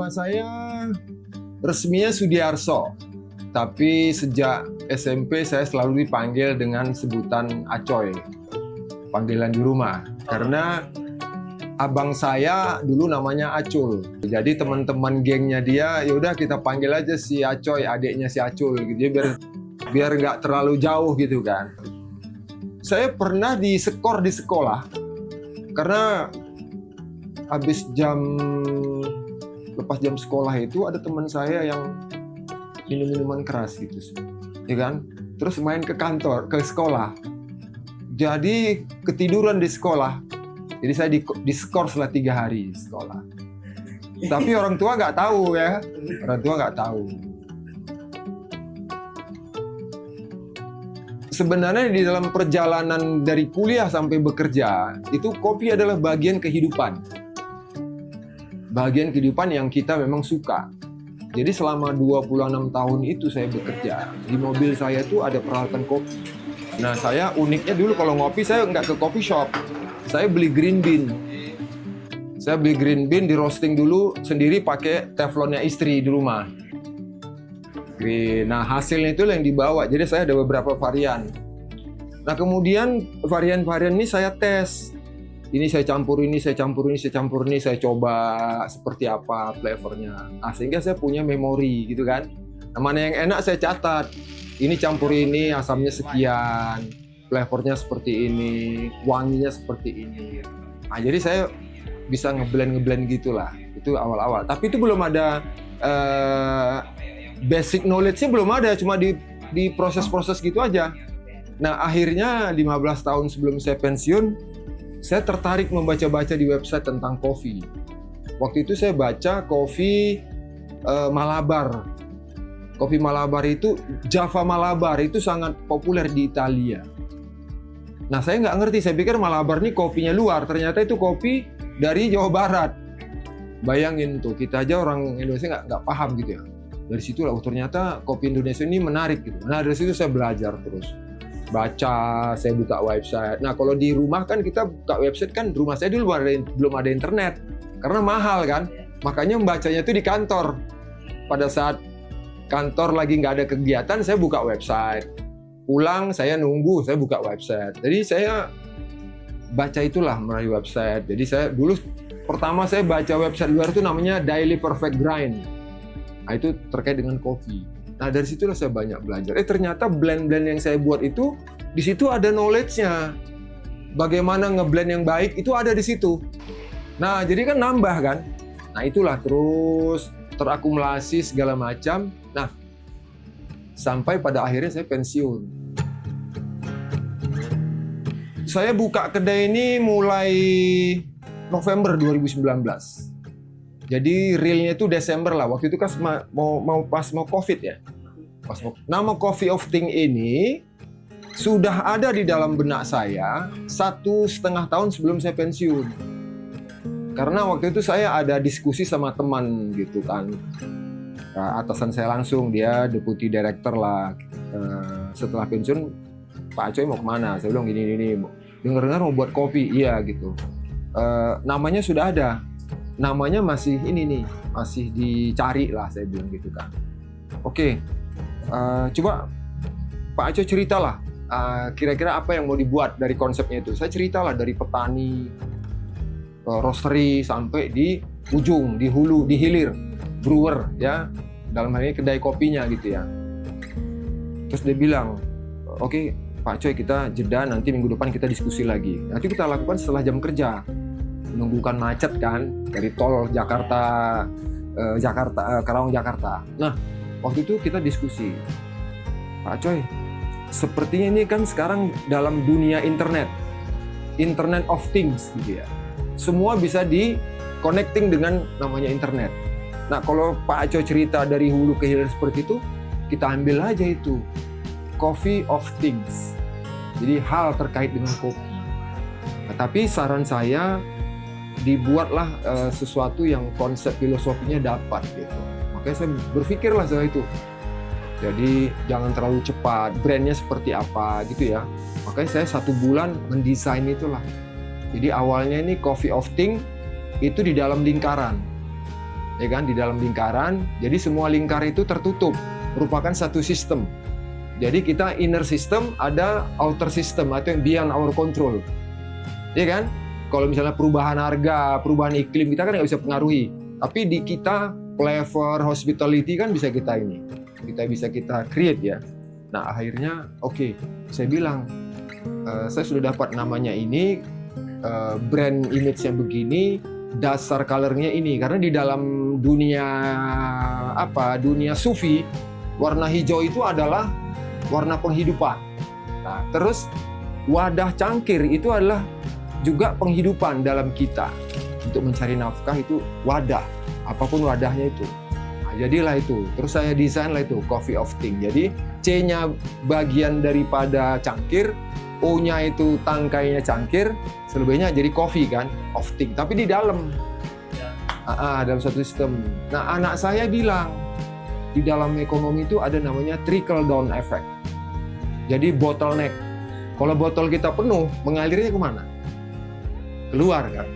Nama saya resminya Sudiarso, tapi sejak SMP saya selalu dipanggil dengan sebutan Acoy, panggilan di rumah. Karena abang saya dulu namanya Acul, jadi teman-teman gengnya dia, yaudah kita panggil aja si Acoy, adiknya si Acul, gitu ya, biar nggak terlalu jauh gitu kan. Saya pernah disekor di sekolah karena lepas jam sekolah itu ada teman saya yang minum minuman keras gitu, ya kan? Terus main ke sekolah. Jadi ketiduran di sekolah. Jadi saya diskor setelah 3 hari di sekolah. Tapi orang tua nggak tahu ya, orang tua nggak tahu. Sebenarnya di dalam perjalanan dari kuliah sampai bekerja, itu kopi adalah bagian kehidupan. Bagian kehidupan yang kita memang suka. Jadi selama 26 tahun itu saya bekerja, di mobil saya tuh ada peralatan kopi. Nah saya uniknya dulu kalau ngopi saya nggak ke coffee shop, saya beli green bean. Saya beli green bean, di roasting dulu sendiri pakai teflonnya istri di rumah. Nah hasilnya itu yang dibawa, jadi saya ada beberapa varian. Nah kemudian varian-varian ini saya tes. Ini saya campur ini, saya campur ini, saya campur ini, saya coba seperti apa flavornya. Nah, sehingga saya punya memori gitu kan. Nah, mana yang enak saya catat. Ini campur ini, asamnya sekian, flavornya seperti ini, wanginya seperti ini. Nah, jadi saya bisa ngeblend gitulah. Itu awal-awal. Tapi itu belum ada basic knowledge-nya belum ada, cuma di proses-proses gitu aja. Nah, akhirnya 15 tahun sebelum saya pensiun, saya tertarik membaca-baca di website tentang kopi. Waktu itu saya baca kopi Malabar. Kopi Malabar itu, Java Malabar itu sangat populer di Italia. Nah saya nggak ngerti, saya pikir Malabar ini kopinya luar, ternyata itu kopi dari Jawa Barat. Bayangin tuh, kita aja orang Indonesia nggak paham gitu ya. Dari situlah, ternyata kopi Indonesia ini menarik gitu. Nah dari situ saya belajar terus. Baca, saya buka website. Nah kalau di rumah kan kita buka website kan, rumah saya dulu belum ada internet karena mahal kan, makanya membacanya itu di kantor. Pada saat kantor lagi nggak ada kegiatan, saya buka website. Pulang saya nunggu, saya buka website. Jadi saya baca itulah melalui website. Jadi saya dulu pertama saya baca website luar itu namanya Daily Perfect Grind. Nah itu terkait dengan kopi. Nah dari situlah saya banyak belajar. Ternyata blend-blend yang saya buat itu di situ ada knowledge-nya. Bagaimana ngeblend yang baik itu ada di situ. Nah jadi kan nambah kan. Nah itulah terus terakumulasi segala macam. Nah sampai pada akhirnya saya pensiun. Saya buka kedai ini mulai November 2019. Jadi realnya itu Desember lah. Waktu itu kan pas mau COVID ya. Nama Coffee of Thing ini sudah ada di dalam benak saya 1,5 tahun sebelum saya pensiun. Karena waktu itu saya ada diskusi sama teman gitu kan. Atasan saya langsung, dia deputy director lah. Setelah pensiun, Pak Acoy mau kemana? Saya bilang gini. Dengar-dengar mau buat kopi, iya gitu. Namanya sudah ada. Namanya masih ini nih, masih dicari lah, saya bilang gitu kan. Oke, coba Pak Acoy ceritalah, kira-kira apa yang mau dibuat dari konsepnya itu. Saya ceritalah dari petani, roastery sampai di ujung, di hulu, di hilir, brewer ya, dalam hal ini kedai kopinya gitu ya. Terus dia bilang, oke Pak Acoy, kita jeda, nanti minggu depan kita diskusi lagi. Nanti kita lakukan setelah jam kerja. Menunggukan macet kan dari tol Karawang Jakarta. Nah waktu itu kita diskusi, Pak Acoy, sepertinya ini kan sekarang dalam dunia internet of things gitu ya, semua bisa di connecting dengan namanya internet. Nah kalau Pak Acoy cerita dari hulu ke hilir seperti itu, kita ambil aja itu Coffee of Things, jadi hal terkait dengan kopi. Nah, tapi saran saya, dibuatlah sesuatu yang konsep filosofinya dapat gitu. Makanya saya berpikirlah soal itu. Jadi jangan terlalu cepat, brandnya seperti apa gitu ya. Makanya saya 1 bulan mendesain itulah. Jadi awalnya ini Coffee of Thing itu di dalam lingkaran. ya kan, di dalam lingkaran. Jadi semua lingkar itu tertutup, merupakan satu sistem. Jadi kita inner system, ada outer system atau yang beyond our control, ya kan? Kalau misalnya perubahan harga, perubahan iklim kita kan nggak bisa pengaruhi. Tapi di kita flavor, hospitality kan bisa kita bisa kita create ya. Nah akhirnya oke, saya bilang saya sudah dapat namanya ini, brand image-nya begini, dasar color-nya ini. Karena di dalam dunia dunia sufi, warna hijau itu adalah warna penghidupan. Nah, terus wadah cangkir itu adalah juga penghidupan dalam kita. Untuk mencari nafkah itu wadah, apapun wadahnya itu. Nah, jadilah itu. Terus saya desain lah itu, Coffee of Thing. Jadi C-nya bagian daripada cangkir, O-nya itu tangkainya cangkir, selebihnya jadi coffee kan, of thing. Tapi di dalam, dalam satu sistem. Nah, anak saya bilang, di dalam ekonomi itu ada namanya trickle down effect. Jadi bottleneck. Kalau botol kita penuh, mengalirnya kemana? Keluar kan?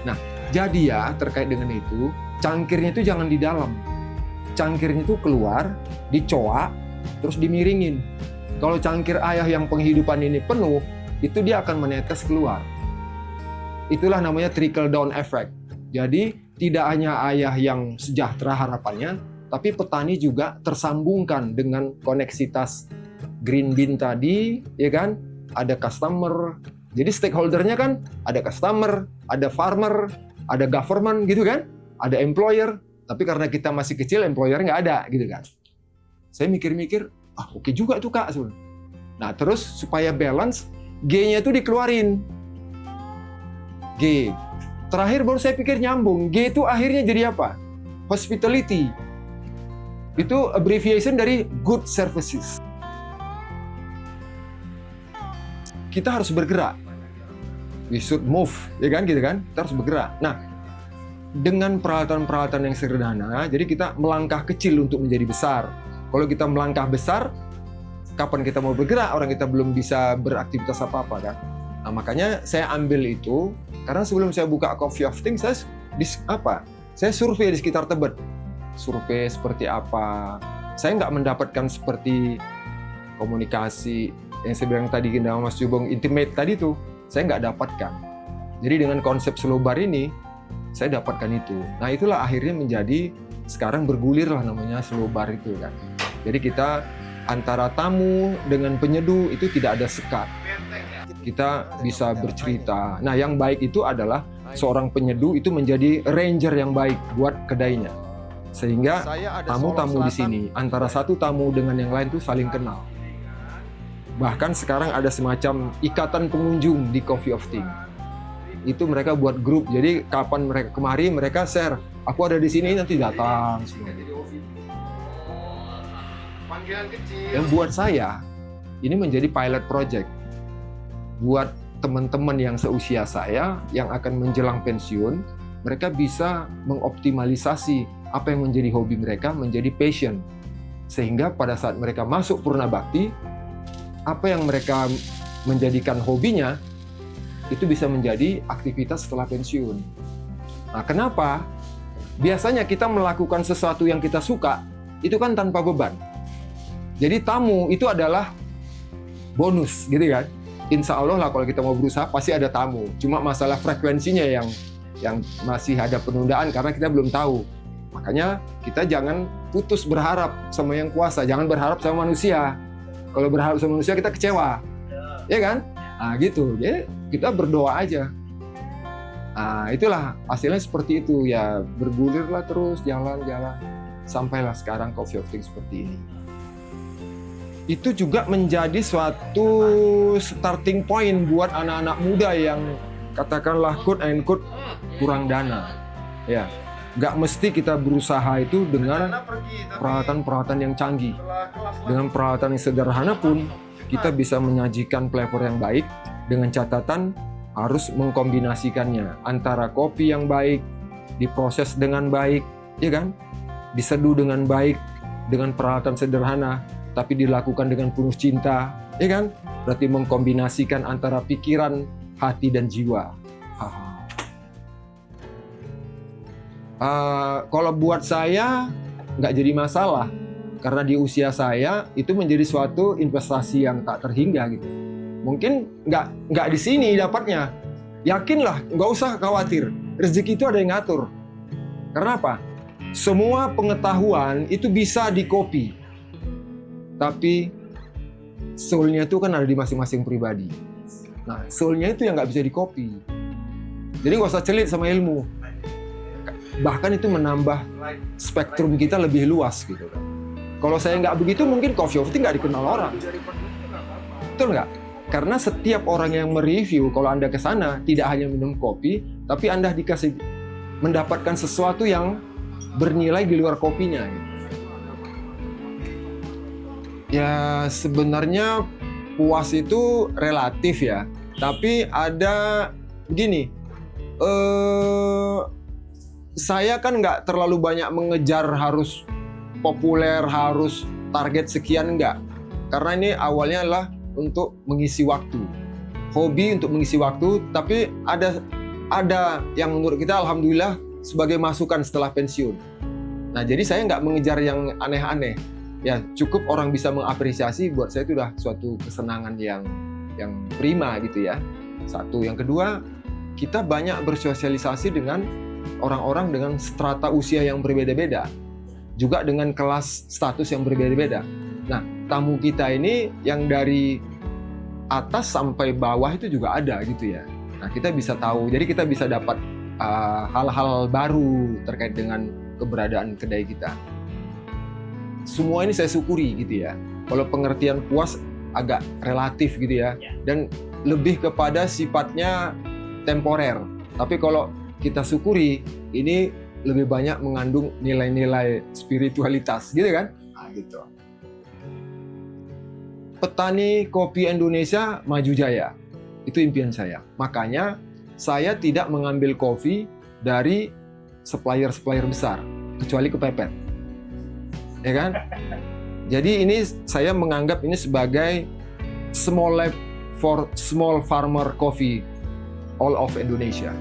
Nah, jadi ya terkait dengan itu, cangkirnya itu jangan di dalam. Cangkirnya itu keluar, dicoak, terus dimiringin. Kalau cangkir ayah yang penghidupan ini penuh, itu dia akan menetes keluar. Itulah namanya trickle down effect. Jadi tidak hanya ayah yang sejahtera harapannya, tapi petani juga tersambungkan dengan koneksitas green bean tadi, ya kan? Ada customer. Jadi stakeholder-nya kan ada customer, ada farmer, ada government gitu kan? Ada employer. Tapi karena kita masih kecil, employer nggak ada gitu kan. Saya mikir-mikir, oke juga tuh Kak. Nah terus supaya balance, G-nya itu dikeluarin. G. Terakhir baru saya pikir nyambung. G itu akhirnya jadi apa? Hospitality. Itu abbreviation dari good services. Kita harus bergerak. We should move, ya kan gitu kan? Kita harus bergerak. Nah, dengan peralatan-peralatan yang sederhana, jadi kita melangkah kecil untuk menjadi besar. Kalau kita melangkah besar, kapan kita mau bergerak? Orang kita belum bisa beraktivitas apa-apa kan? Nah, makanya saya ambil itu karena sebelum saya buka Coffee of Things, saya survei di sekitar Tebet. Survei seperti apa? Saya nggak mendapatkan seperti komunikasi yang saya bilang tadi dengan Mas Jubong intimate tadi tuh, saya nggak dapatkan. Jadi dengan konsep slow bar ini, saya dapatkan itu. Nah itulah akhirnya menjadi sekarang bergulir lah namanya slow bar itu kan. Jadi kita antara tamu dengan penyeduh itu tidak ada sekat. Kita bisa bercerita. Nah yang baik itu adalah seorang penyeduh itu menjadi ranger yang baik buat kedainya. Sehingga tamu-tamu di sini antara satu tamu dengan yang lain itu saling kenal. Bahkan sekarang ada semacam ikatan pengunjung di Coffee of Thing. Itu mereka buat grup. Jadi kapan mereka kemari mereka share, aku ada di sini nanti datang semua. Yang buat saya ini menjadi pilot project buat teman-teman yang seusia saya yang akan menjelang pensiun, mereka bisa mengoptimalisasi apa yang menjadi hobi mereka menjadi passion. Sehingga pada saat mereka masuk Purna Bakti, apa yang mereka menjadikan hobinya itu bisa menjadi aktivitas setelah pensiun. Nah, kenapa? Biasanya kita melakukan sesuatu yang kita suka itu kan tanpa beban. Jadi tamu itu adalah bonus, gitu kan? Insya Allah lah kalau kita mau berusaha pasti ada tamu. Cuma masalah frekuensinya yang masih ada penundaan karena kita belum tahu. Makanya kita jangan putus berharap sama yang kuasa, jangan berharap sama manusia. Kalau berharap sama manusia kita kecewa, ya kan? Nah gitu, jadi kita berdoa aja. Nah itulah hasilnya seperti itu ya, bergulirlah terus jalan-jalan sampailah sekarang Coffee of Things seperti ini. Itu juga menjadi suatu starting point buat anak-anak muda yang katakanlah quote and quote kurang dana, ya. Nggak mesti kita berusaha itu dengan peralatan-peralatan yang canggih. Dengan peralatan yang sederhana pun kita bisa menyajikan flavor yang baik dengan catatan harus mengkombinasikannya antara kopi yang baik, diproses dengan baik, ya kan? Diseduh dengan baik dengan peralatan sederhana, tapi dilakukan dengan penuh cinta, ya kan? Berarti mengkombinasikan antara pikiran, hati dan jiwa. Kalau buat saya nggak jadi masalah, karena di usia saya itu menjadi suatu investasi yang tak terhingga gitu. Mungkin nggak di sini dapatnya. Yakinlah, nggak usah khawatir. Rezeki itu ada yang ngatur. Karena apa? Semua pengetahuan itu bisa di-copy. Tapi soul-nya itu kan ada di masing-masing pribadi. Nah, soul-nya itu yang nggak bisa di-copy. Jadi nggak usah celit sama ilmu. Bahkan itu menambah spektrum kita lebih luas gitu kan. Kalau saya nggak begitu, mungkin Coffee of Tea nggak dikenal orang. Betul nggak? Karena setiap orang yang mereview, kalau Anda ke sana, tidak hanya minum kopi, tapi Anda dikasih mendapatkan sesuatu yang bernilai di luar kopinya. Ya, sebenarnya puas itu relatif ya. Tapi ada begini, saya kan nggak terlalu banyak mengejar harus populer, harus target sekian, enggak. Karena ini awalnya adalah untuk mengisi waktu, hobi untuk mengisi waktu, tapi ada yang menurut kita alhamdulillah sebagai masukan setelah pensiun. Nah, jadi saya nggak mengejar yang aneh-aneh. Ya, cukup orang bisa mengapresiasi, buat saya itu udah suatu kesenangan yang prima gitu ya. Satu, yang kedua, kita banyak bersosialisasi dengan orang-orang dengan strata usia yang berbeda-beda, juga dengan kelas status yang berbeda-beda. Nah, tamu kita ini yang dari atas sampai bawah itu juga ada gitu ya. Nah, kita bisa tahu, jadi kita bisa dapat hal-hal baru terkait dengan keberadaan kedai kita. Semua ini saya syukuri gitu ya. Kalau pengertian puas agak relatif gitu ya, dan lebih kepada sifatnya temporer. Tapi kalau kita syukuri, ini lebih banyak mengandung nilai-nilai spiritualitas gitu kan? Nah, gitu. Petani kopi Indonesia maju jaya, itu impian saya. Makanya saya tidak mengambil kopi dari supplier-supplier besar, kecuali kepepet, ya kan? Jadi ini saya menganggap ini sebagai small lab for small farmer coffee all of Indonesia.